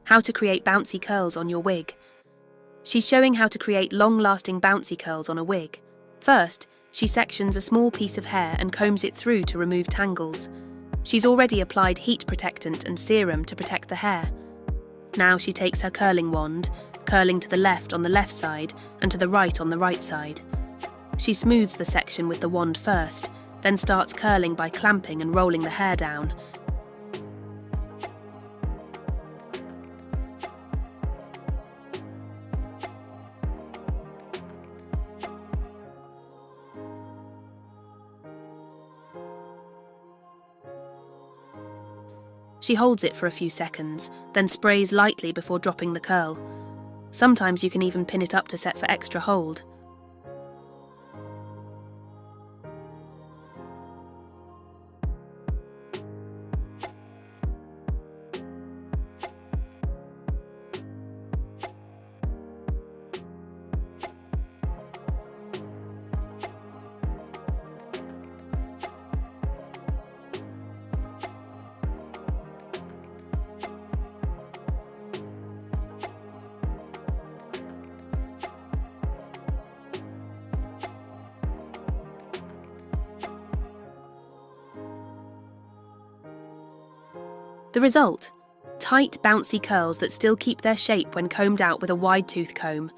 how to create bouncy curls on your wig. She's showing how to create long-lasting bouncy curls on a wig. First, she sections a small piece of hair and combs it through to remove tangles. She's already applied heat protectant and serum to protect the hair. Now she takes her curling wand, curling to the left on the left side and to the right on the right side. She smooths the section with the wand first, then starts curling by clamping and rolling the hair down. She holds it for a few seconds, then sprays lightly before dropping the curl. Sometimes you can even pin it up to set for extra hold. The result? Tight, bouncy curls that still keep their shape when combed out with a wide-tooth comb.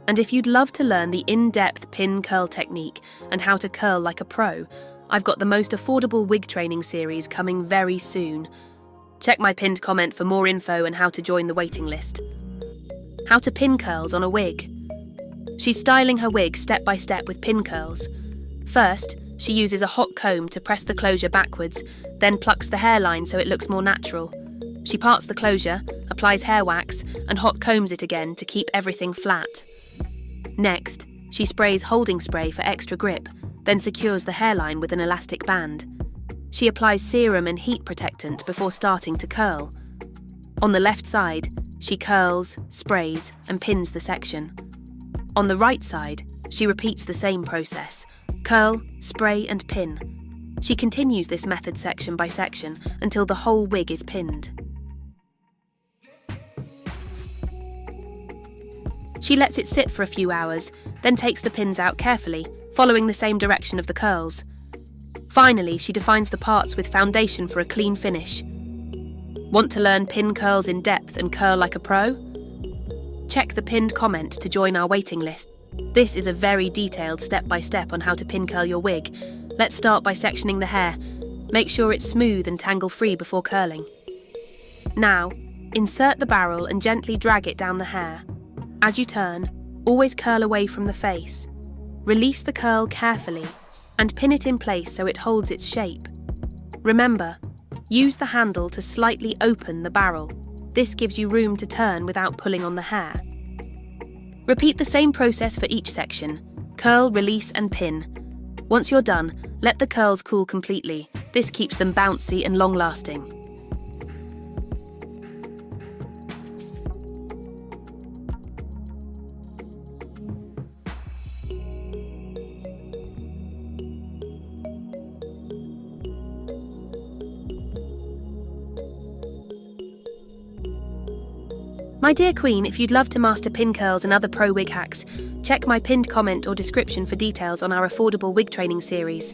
And if you'd love to learn the in-depth pin curl technique and how to curl like a pro, I've got the most affordable wig training series coming very soon. Check my pinned comment for more info and how to join the waiting list. How to pin curls on a wig. She's styling her wig step by step with pin curls. First, she uses a hot comb to press the closure backwards, then plucks the hairline so it looks more natural. She parts the closure, applies hair wax, and hot combs it again to keep everything flat. Next, she sprays holding spray for extra grip, then secures the hairline with an elastic band. She applies serum and heat protectant before starting to curl. On the left side, she curls, sprays, and pins the section. On the right side, she repeats the same process. Curl, spray and pin. She continues this method section by section until the whole wig is pinned. She lets it sit for a few hours, then takes the pins out carefully, following the same direction of the curls. Finally, she defines the parts with foundation for a clean finish. Want to learn pin curls in depth and curl like a pro? Check the pinned comment to join our waiting list. This is a very detailed step-by-step on how to pin curl your wig. Let's start by sectioning the hair. Make sure it's smooth and tangle-free before curling. Now, insert the barrel and gently drag it down the hair. As you turn, always curl away from the face. Release the curl carefully and pin it in place so it holds its shape. Remember, use the handle to slightly open the barrel. This gives you room to turn without pulling on the hair. Repeat the same process for each section. Curl, release and pin. Once you're done, let the curls cool completely. This keeps them bouncy and long-lasting. My dear Queen, if you'd love to master pin curls and other pro wig hacks, check my pinned comment or description for details on our affordable wig training series.